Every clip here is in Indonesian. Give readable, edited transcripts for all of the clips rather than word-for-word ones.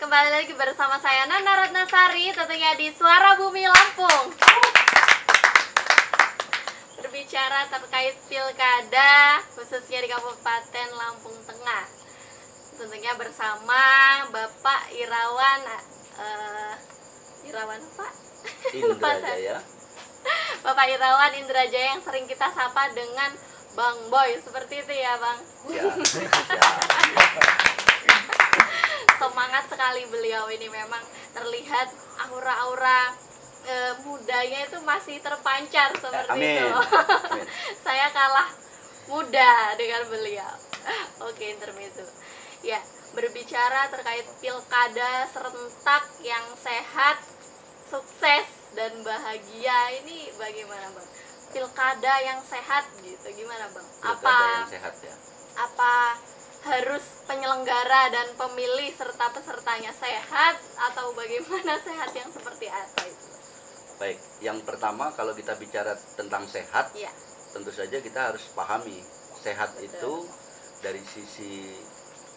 kembali lagi bersama saya Nanda Ratnasari, tentunya di Suara Bumi Lampung. Berbicara terkait pilkada, khususnya di Kabupaten Lampung Tengah. Tentunya bersama Bapak Irawan, Irawan Pak? Indrajaya. Bapak Irawan Indrajaya yang sering kita sapa dengan Bang Boy, seperti itu ya Bang? Ya. Semangat sekali beliau ini, memang terlihat aura-aura mudanya itu masih terpancar seperti Amin. itu. Amin. Saya kalah muda dengan beliau. Oke, intermezzo. Ya, berbicara terkait pilkada serentak yang sehat, sukses dan bahagia, ini bagaimana Bang? Pilkada yang sehat gitu, gimana Bang? Pilkada yang sehat ya. Apa harus penyelenggara dan pemilih serta pesertanya sehat, atau bagaimana sehat yang seperti apa itu? Baik, yang pertama kalau kita bicara tentang sehat, Ya. tentu saja kita harus pahami sehat Betul. itu dari sisi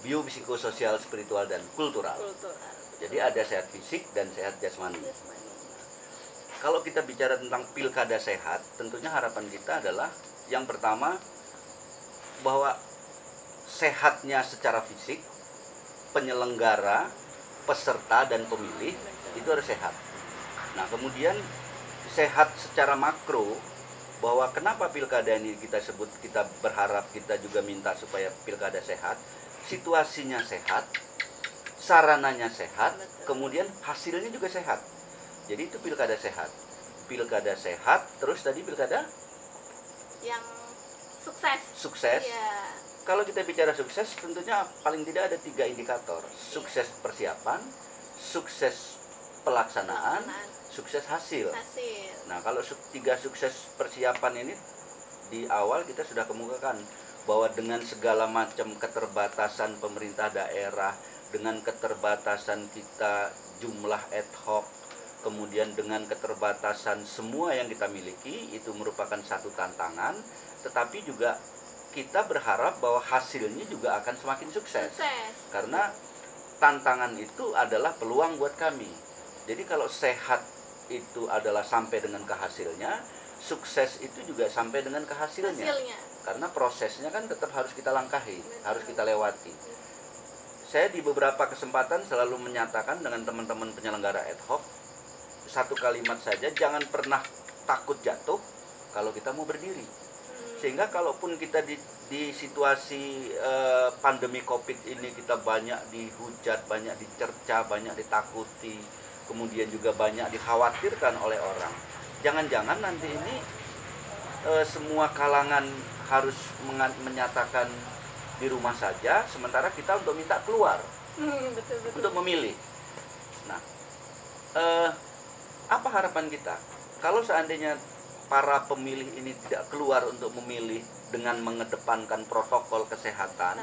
biopsikososial, spiritual dan kultural. Kultural. Jadi ada sehat fisik dan sehat jasmani. Kalau kita bicara tentang pilkada sehat, tentunya harapan kita adalah yang pertama bahwa sehatnya secara fisik, penyelenggara, peserta dan pemilih itu harus sehat. Nah, kemudian sehat secara makro, bahwa kenapa pilkada ini kita sebut, kita berharap, kita juga minta supaya pilkada sehat, situasinya sehat, sarananya sehat, kemudian hasilnya juga sehat. Jadi itu pilkada sehat. Pilkada sehat, terus tadi pilkada Yang sukses. sukses. Ya. Kalau kita bicara sukses, tentunya paling tidak ada 3 indikator. Sukses persiapan, sukses pelaksanaan, sukses hasil. Nah, kalau 3 sukses persiapan ini di awal kita sudah kemukakan bahwa dengan segala macam keterbatasan pemerintah daerah, dengan keterbatasan kita jumlah ad hoc, kemudian dengan keterbatasan semua yang kita miliki, itu merupakan satu tantangan, tetapi juga kita berharap bahwa hasilnya juga akan semakin sukses. Karena tantangan itu adalah peluang buat kami. Jadi kalau sehat itu adalah sampai dengan ke hasilnya, sukses itu juga sampai dengan ke hasilnya. Karena prosesnya kan tetap harus kita langkahi, harus kita lewati. Saya di beberapa kesempatan selalu menyatakan dengan teman-teman penyelenggara ad hoc, satu kalimat saja, jangan pernah takut jatuh kalau kita mau berdiri. Sehingga kalaupun kita di situasi pandemi COVID ini kita banyak dihujat, banyak dicerca, banyak ditakuti, kemudian juga banyak dikhawatirkan oleh orang. Jangan-jangan nanti ini semua kalangan harus menyatakan di rumah saja, sementara kita untuk minta keluar, Betul. untuk memilih. Nah, apa harapan kita? Kalau seandainya para pemilih ini tidak keluar untuk memilih dengan mengedepankan protokol kesehatan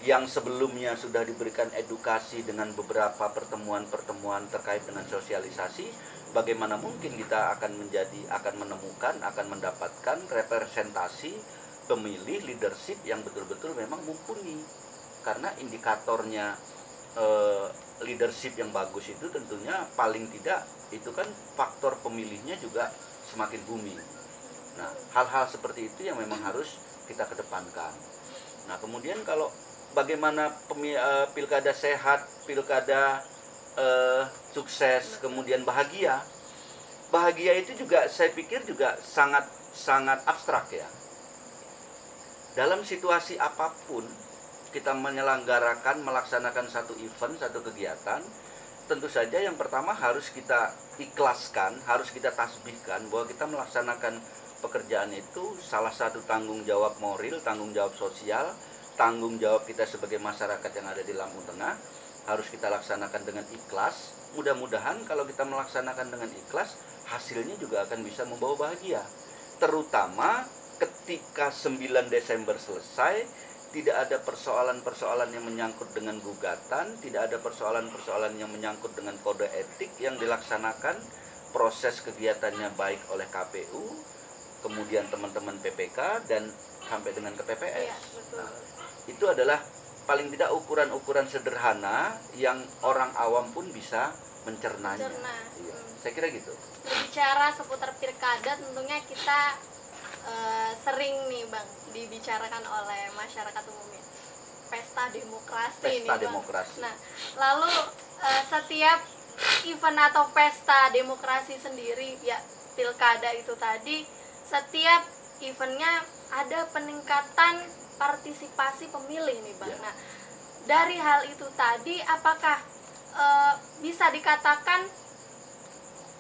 yang sebelumnya sudah diberikan edukasi dengan beberapa pertemuan-pertemuan terkait dengan sosialisasi, bagaimana mungkin kita akan menemukan, akan mendapatkan representasi pemilih leadership yang betul-betul memang mumpuni. Karena indikatornya leadership yang bagus itu tentunya paling tidak itu kan faktor pemilihnya juga semakin booming. Nah, hal-hal seperti itu yang memang harus kita kedepankan. Nah, kemudian kalau bagaimana pilkada sehat, pilkada sukses, kemudian bahagia. Bahagia itu juga saya pikir juga sangat abstrak ya. Dalam situasi apapun kita melaksanakan satu event, satu kegiatan, tentu saja yang pertama harus kita ikhlaskan, harus kita tasbihkan bahwa kita melaksanakan pekerjaan itu salah satu tanggung jawab moral, tanggung jawab sosial, tanggung jawab kita sebagai masyarakat yang ada di Lampung Tengah, harus kita laksanakan dengan ikhlas. Mudah-mudahan kalau kita melaksanakan dengan ikhlas, hasilnya juga akan bisa membawa bahagia. Terutama ketika 9 Desember selesai, tidak ada persoalan-persoalan yang menyangkut dengan gugatan, tidak ada persoalan-persoalan yang menyangkut dengan kode etik yang dilaksanakan, proses kegiatannya baik oleh KPU, kemudian teman-teman PPK, dan sampai dengan ke PPS. Iya, betul. Nah, itu adalah paling tidak ukuran-ukuran sederhana yang orang awam pun bisa mencernanya. Iya, saya kira gitu. Berbicara seputar pilkada tentunya kita sering nih Bang dibicarakan oleh masyarakat umumnya. Pesta demokrasi nih Bang. Demokrasi. Nah, lalu setiap event atau pesta demokrasi sendiri ya pilkada itu tadi, setiap eventnya ada peningkatan partisipasi pemilih nih Bang. Ya. Nah, dari hal itu tadi apakah bisa dikatakan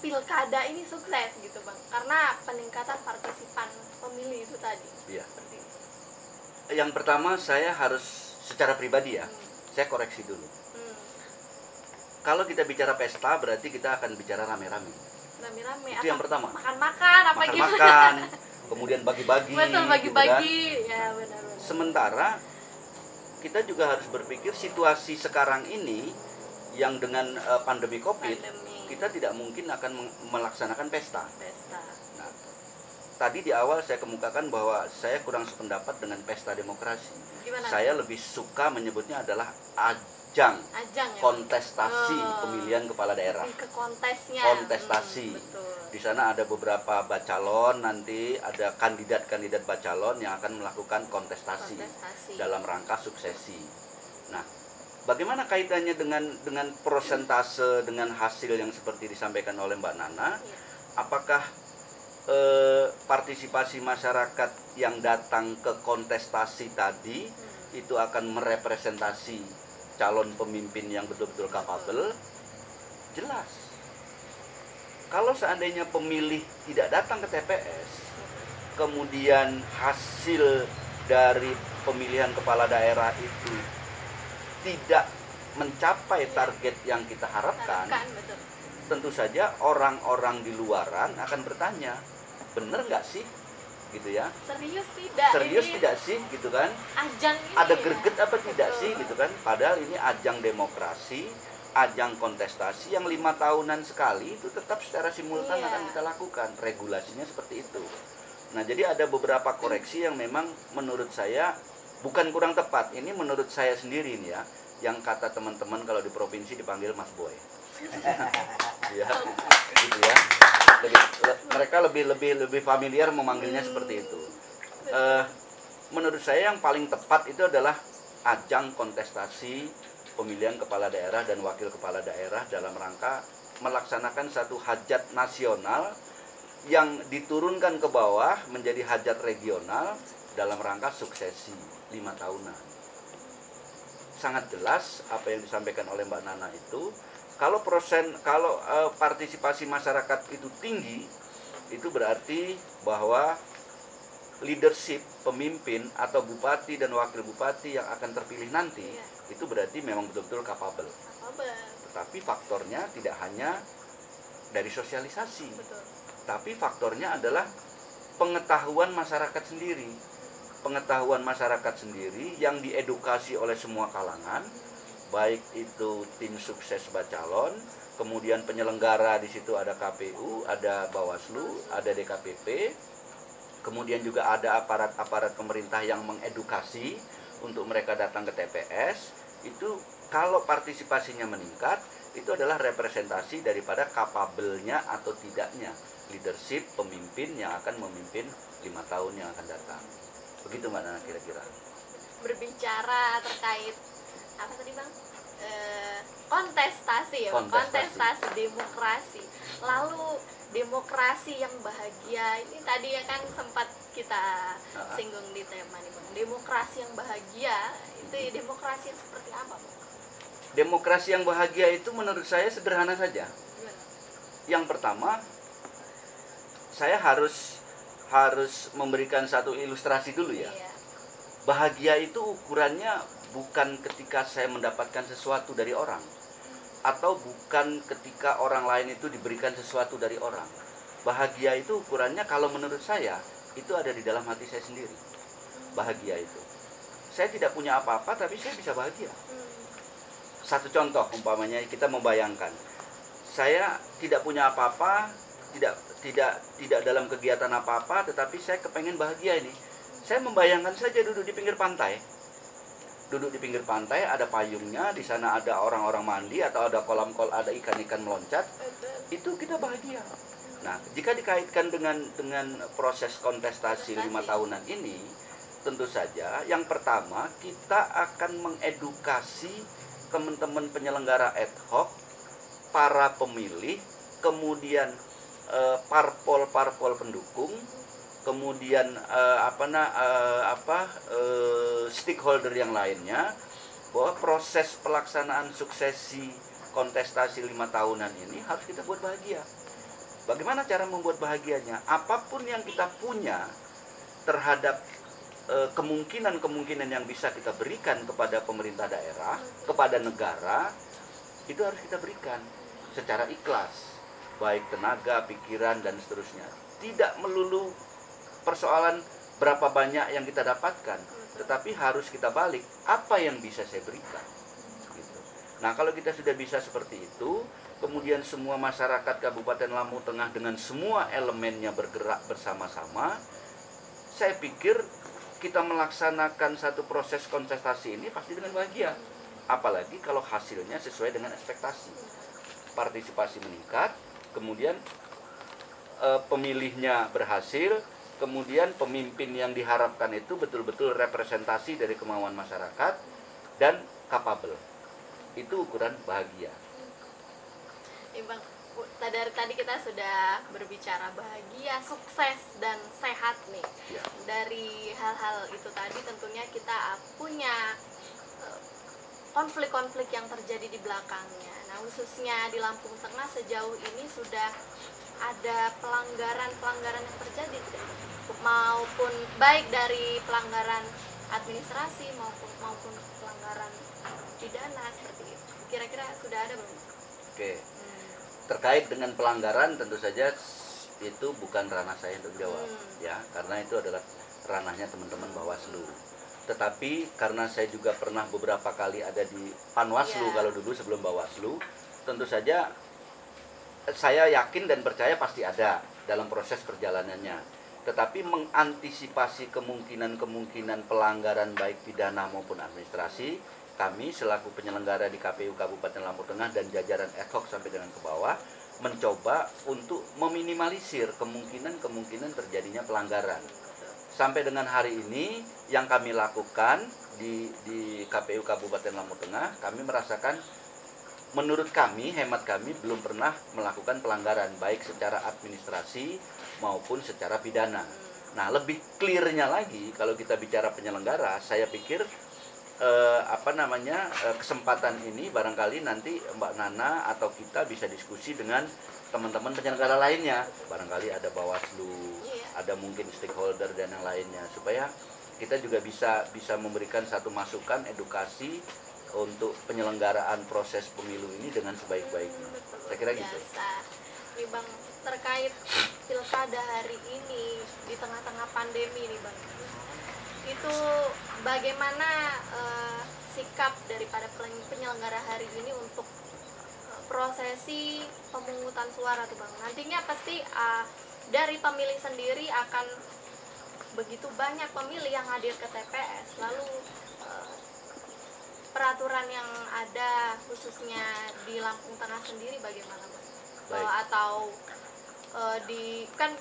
pilkada ini sukses gitu Bang? Karena peningkatan partisipan pemilih itu tadi. Iya. Seperti itu. Yang pertama saya harus secara pribadi ya, saya koreksi dulu. Kalau kita bicara pesta berarti kita akan bicara rame-rame. Rame-rame. Itu yang pertama. Makan-makan apa gimana? Makan-makan, kemudian bagi-bagi. Betul, bagi-bagi. Gitu kan? Ya benar-benar. Sementara kita juga harus berpikir situasi sekarang ini yang dengan pandemi Covid, kita tidak mungkin akan melaksanakan pesta. Nah, tadi di awal saya kemukakan bahwa saya kurang sependapat dengan pesta demokrasi. Gimana? Saya lebih suka menyebutnya adalah ajang ya, kontestasi pemilihan kepala daerah. Lebih ke kontesnya. Kontestasi. Betul. Di sana ada beberapa bacalon, nanti ada kandidat-kandidat bacalon yang akan melakukan kontestasi dalam rangka suksesi. Nah, bagaimana kaitannya dengan persentase, dengan hasil yang seperti disampaikan oleh Mbak Nana? Iya. Apakah partisipasi masyarakat yang datang ke kontestasi tadi itu akan merepresentasi calon pemimpin yang betul-betul kapabel? Jelas. Kalau seandainya pemilih tidak datang ke TPS, kemudian hasil dari pemilihan kepala daerah itu tidak mencapai target yang kita harapkan, betul. tentu saja orang-orang di luaran akan bertanya, bener nggak sih, gitu ya? Serius tidak? Serius ini tidak sih, gitu kan? Ajang ini Ada ya? greget apa tidak Betul. sih, gitu kan? Padahal ini ajang demokrasi, ajang kontestasi yang 5 tahunan sekali itu tetap secara simultan Iya. akan kita lakukan. Regulasinya seperti itu. Nah, jadi ada beberapa koreksi yang memang menurut saya bukan kurang tepat. Ini menurut saya sendiri nih ya, yang kata teman-teman kalau di provinsi dipanggil Mas Boy. Ya, gitu ya. Mereka lebih familiar memanggilnya seperti itu. Menurut saya yang paling tepat itu adalah ajang kontestasi pemilihan kepala daerah dan wakil kepala daerah dalam rangka melaksanakan satu hajat nasional yang diturunkan ke bawah menjadi hajat regional dalam rangka suksesi 5 tahunan. Sangat jelas apa yang disampaikan oleh Mbak Nana itu. Kalau partisipasi masyarakat itu tinggi, itu berarti bahwa leadership pemimpin atau bupati dan wakil bupati yang akan terpilih nanti itu berarti memang betul-betul kapabel. Tetapi faktornya tidak hanya dari sosialisasi, tapi faktornya adalah pengetahuan masyarakat sendiri. Pengetahuan masyarakat sendiri yang diedukasi oleh semua kalangan, baik itu tim sukses bacalon, kemudian penyelenggara di situ ada KPU, ada Bawaslu, ada DKPP, kemudian juga ada aparat-aparat pemerintah yang mengedukasi untuk mereka datang ke TPS. Itu kalau partisipasinya meningkat, itu adalah representasi daripada kapabelnya atau tidaknya leadership pemimpin yang akan memimpin 5 tahun yang akan datang. Begitu Mbak Nana kira-kira. Berbicara terkait apa tadi Bang? Kontestasi ya, kontestasi demokrasi. Lalu demokrasi yang bahagia ini tadi ya kan sempat kita singgung di tema nih Bang. Demokrasi yang bahagia itu demokrasi yang seperti apa Bang? Demokrasi yang bahagia itu menurut saya sederhana saja. Yang pertama, saya harus memberikan satu ilustrasi dulu ya. Bahagia itu ukurannya bukan ketika saya mendapatkan sesuatu dari orang, atau bukan ketika orang lain itu diberikan sesuatu dari orang. Bahagia itu ukurannya kalau menurut saya itu ada di dalam hati saya sendiri. Bahagia itu, saya tidak punya apa-apa tapi saya bisa bahagia. Satu contoh umpamanya kita membayangkan, saya tidak punya apa-apa, tidak dalam kegiatan apa-apa, tetapi saya kepengen bahagia ini. Saya membayangkan saja duduk di pinggir pantai, duduk di pinggir pantai, ada payungnya, di sana ada orang-orang mandi atau ada kolam-kolam, ada ikan-ikan meloncat, itu kita bahagia. Nah, jika dikaitkan dengan proses kontestasi 5 tahunan ini, tentu saja yang pertama kita akan mengedukasi teman-teman penyelenggara ad hoc, para pemilih, kemudian parpol-parpol pendukung, kemudian stakeholder yang lainnya, bahwa proses pelaksanaan suksesi kontestasi 5 tahunan ini harus kita buat bahagia. Bagaimana cara membuat bahagianya? Apapun yang kita punya terhadap kemungkinan-kemungkinan yang bisa kita berikan kepada pemerintah daerah, kepada negara, itu harus kita berikan secara ikhlas, baik tenaga, pikiran, dan seterusnya. Tidak melulu persoalan berapa banyak yang kita dapatkan, tetapi harus kita balik, apa yang bisa saya berikan gitu. Nah, kalau kita sudah bisa seperti itu, kemudian semua masyarakat Kabupaten Lampung Tengah dengan semua elemennya bergerak bersama-sama, saya pikir kita melaksanakan satu proses kontestasi ini pasti dengan bahagia. Apalagi kalau hasilnya sesuai dengan ekspektasi, partisipasi meningkat, kemudian pemilihnya berhasil, kemudian pemimpin yang diharapkan itu betul-betul representasi dari kemauan masyarakat dan capable. Itu ukuran bahagia. Bang, dari tadi kita sudah berbicara bahagia, sukses, dan sehat nih. Ya. Dari hal-hal itu tadi tentunya kita punya konflik-konflik yang terjadi di belakangnya. Nah, khususnya di Lampung Tengah sejauh ini sudah ada pelanggaran-pelanggaran yang terjadi, maupun baik dari pelanggaran administrasi maupun pelanggaran pidana seperti itu. Kira-kira sudah ada belum? Oke. Terkait dengan pelanggaran tentu saja itu bukan ranah saya untuk jawab, ya, karena itu adalah ranahnya teman-teman Bawaslu. Tetapi karena saya juga pernah beberapa kali ada di Panwaslu, kalau dulu sebelum Bawaslu, tentu saja saya yakin dan percaya pasti ada dalam proses perjalanannya. Tetapi mengantisipasi kemungkinan-kemungkinan pelanggaran baik pidana maupun administrasi, kami selaku penyelenggara di KPU Kabupaten Lampung Tengah dan jajaran ad hoc sampai dengan ke bawah mencoba untuk meminimalisir kemungkinan-kemungkinan terjadinya pelanggaran. Sampai dengan hari ini yang kami lakukan di KPU Kabupaten Lampung Tengah, kami merasakan, menurut kami, hemat kami, belum pernah melakukan pelanggaran baik secara administrasi maupun secara pidana. Nah, lebih clear-nya lagi kalau kita bicara penyelenggara, saya pikir kesempatan ini barangkali nanti Mbak Nana atau kita bisa diskusi dengan teman-teman penyelenggara lainnya, barangkali ada Bawaslu, ada mungkin stakeholder dan yang lainnya, supaya kita juga bisa memberikan satu masukan edukasi untuk penyelenggaraan proses pemilu ini dengan sebaik-baiknya. Saya kira gitu. Nih Bang, terkait pilkada hari ini di tengah-tengah pandemi nih Bang, itu bagaimana sikap daripada penyelenggara hari ini untuk prosesi pemungutan suara tuh Bang? Nantinya pasti dari pemilih sendiri akan begitu banyak pemilih yang hadir ke TPS, lalu peraturan yang ada khususnya di Lampung Tengah sendiri bagaimana Bang? Atau kan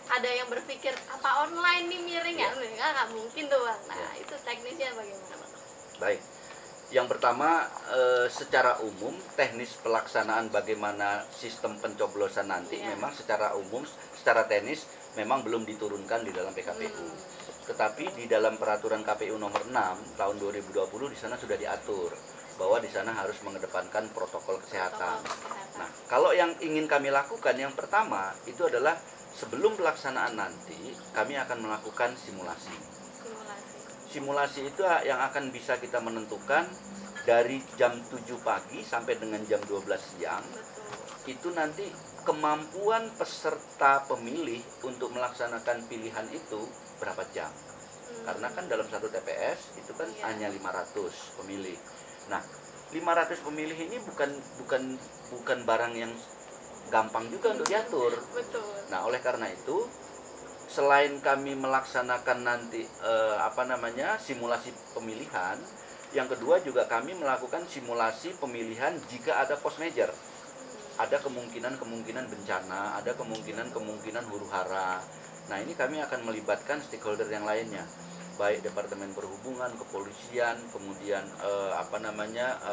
ada yang berpikir apa online nih miring ya, nggak mungkin tuh Bang. Nah, itu teknisnya bagaimana Bang? Baik, yang pertama secara umum teknis pelaksanaan bagaimana sistem pencoblosan nanti memang secara umum, secara teknis memang belum diturunkan di dalam PKPU. Tetapi di dalam peraturan KPU nomor 6 tahun 2020 di sana sudah diatur bahwa di sana harus mengedepankan protokol kesehatan. Nah, kalau yang ingin kami lakukan yang pertama itu adalah sebelum pelaksanaan nanti kami akan melakukan simulasi. Simulasi itu yang akan bisa kita menentukan dari jam 7 pagi sampai dengan jam 12 siang. Itu nanti kemampuan peserta pemilih untuk melaksanakan pilihan itu berapa jam. Karena kan dalam satu TPS itu kan hanya 500 pemilih. Nah, 500 pemilih ini bukan barang yang gampang juga untuk diatur. Betul. Nah, oleh karena itu selain kami melaksanakan nanti simulasi pemilihan, yang kedua juga kami melakukan simulasi pemilihan jika ada post major. Ada kemungkinan bencana, ada kemungkinan huru-hara. Nah, ini kami akan melibatkan stakeholder yang lainnya, baik Departemen Perhubungan, Kepolisian, kemudian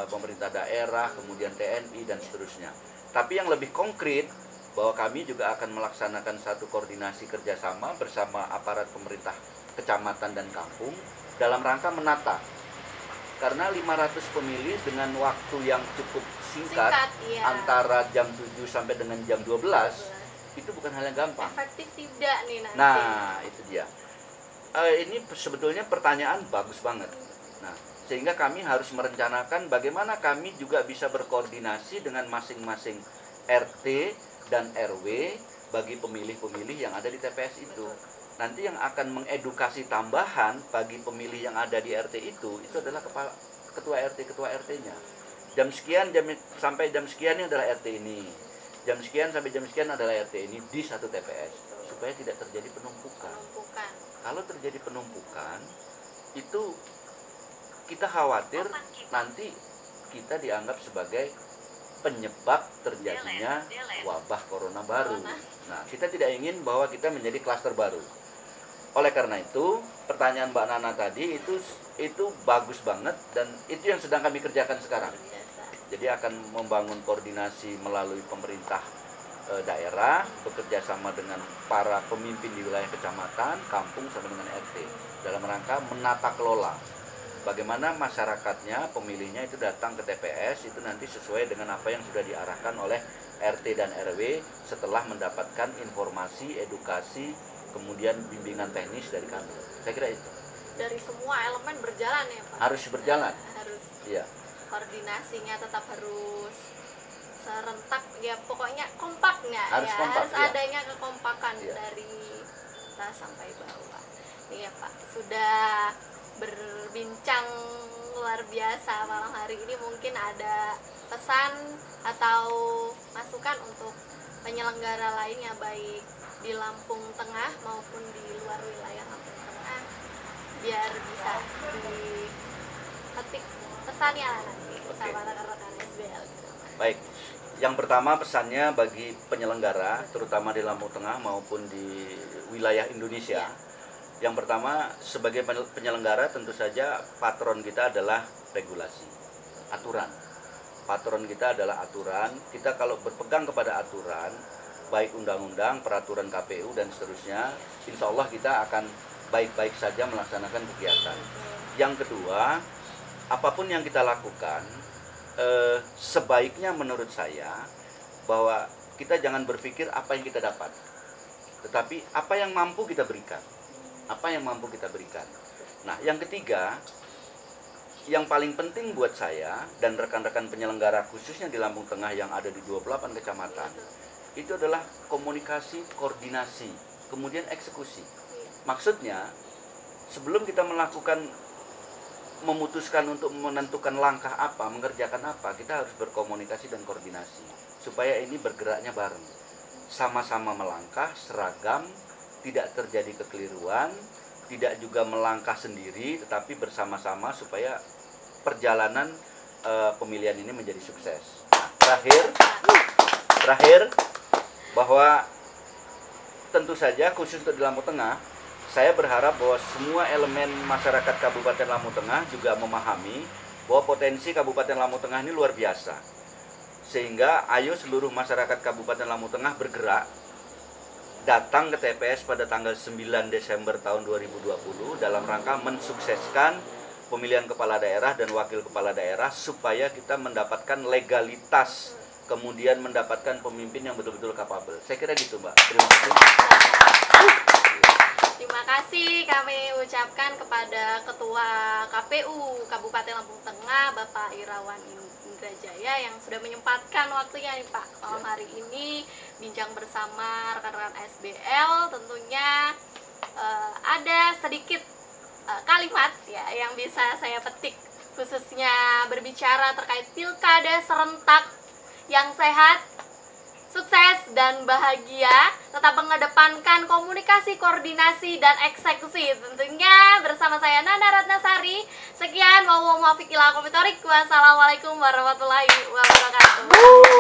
pemerintah daerah, kemudian TNI dan seterusnya. Tapi yang lebih konkret, bahwa kami juga akan melaksanakan satu koordinasi kerjasama bersama aparat pemerintah kecamatan dan kampung dalam rangka menata. Karena 500 pemilih dengan waktu yang cukup singkat iya. Antara jam 7 sampai dengan jam 12 itu bukan hal yang gampang. Efektif tidak nih nanti. Nah, itu dia. Ini sebetulnya pertanyaan bagus banget. Nah, sehingga kami harus merencanakan bagaimana kami juga bisa berkoordinasi dengan masing-masing RT dan RW bagi pemilih-pemilih yang ada di TPS itu. Nanti yang akan mengedukasi tambahan bagi pemilih yang ada di RT itu adalah ketua RT, ketua RT-nya. Jam sekian sampai jam sekian ini adalah RT ini. Jam sekian sampai jam sekian adalah RT ini di satu TPS, supaya tidak terjadi penumpukan. Kalau terjadi penumpukan, itu kita khawatir nanti kita dianggap sebagai penyebab terjadinya wabah corona baru. Nah, kita tidak ingin bahwa kita menjadi klaster baru. Oleh karena itu, pertanyaan Mbak Nana tadi itu bagus banget, dan itu yang sedang kami kerjakan sekarang. Jadi akan membangun koordinasi melalui pemerintah daerah, bekerja sama dengan para pemimpin di wilayah kecamatan, kampung, sampai dengan RT dalam rangka menata kelola. Bagaimana masyarakatnya, pemilihnya itu datang ke TPS itu nanti sesuai dengan apa yang sudah diarahkan oleh RT dan RW setelah mendapatkan informasi, edukasi, kemudian bimbingan teknis dari kami. Saya kira itu. Dari semua elemen berjalan ya Pak? Harus berjalan. Harus. Iya. Koordinasinya tetap harus serentak, ya pokoknya kompaknya. Harus ya. kompak, harus ya. adanya kekompakan dari atas sampai bawah. Iya Pak, sudah berbincang luar biasa malam hari ini. Mungkin ada pesan atau masukan untuk penyelenggara lainnya, baik di Lampung Tengah maupun di luar wilayah Lampung Tengah, biar bisa dipetik pesannya nanti bersama rekan-rekan SBL. Baik, yang pertama pesannya bagi penyelenggara, terutama di Lampung Tengah maupun di wilayah Indonesia. Yang pertama, sebagai penyelenggara tentu saja patron kita adalah regulasi, aturan. Patron kita adalah aturan. Kita kalau berpegang kepada aturan, baik undang-undang, peraturan KPU dan seterusnya, insya Allah kita akan baik-baik saja melaksanakan kegiatan. Yang kedua, apapun yang kita lakukan, sebaiknya menurut saya bahwa kita jangan berpikir apa yang kita dapat, tetapi apa yang mampu kita berikan. Apa yang mampu kita berikan. Nah, yang ketiga, yang paling penting buat saya dan rekan-rekan penyelenggara khususnya di Lampung Tengah yang ada di 28 kecamatan, itu adalah komunikasi, koordinasi, kemudian eksekusi. Maksudnya, sebelum kita memutuskan untuk menentukan langkah apa, mengerjakan apa, kita harus berkomunikasi dan koordinasi supaya ini bergeraknya bareng, sama-sama melangkah seragam, tidak terjadi kekeliruan, tidak juga melangkah sendiri, tetapi bersama-sama supaya perjalanan pemilihan ini menjadi sukses. Nah, terakhir bahwa tentu saja khusus untuk di Lampung Tengah, saya berharap bahwa semua elemen masyarakat Kabupaten Lampung Tengah juga memahami bahwa potensi Kabupaten Lampung Tengah ini luar biasa. Sehingga ayo seluruh masyarakat Kabupaten Lampung Tengah bergerak, datang ke TPS pada tanggal 9 Desember tahun 2020 dalam rangka mensukseskan pemilihan kepala daerah dan wakil kepala daerah supaya kita mendapatkan legalitas, kemudian mendapatkan pemimpin yang betul-betul kapabel. Saya kira gitu, Mbak. Terima kasih. Terima kasih kami ucapkan kepada Ketua KPU Kabupaten Lampung Tengah, Bapak Irawan Indrajaya, yang sudah menyempatkan waktunya nih Pak malam hari ini bincang bersama rekan-rekan SBL. Tentunya ada sedikit kalimat ya yang bisa saya petik, khususnya berbicara terkait pilkada serentak yang sehat, sukses dan bahagia, tetap mengedepankan komunikasi, koordinasi, dan eksekusi. Tentunya bersama saya Nana Ratnasari. Sekian, wassalamualaikum warahmatullahi wabarakatuh.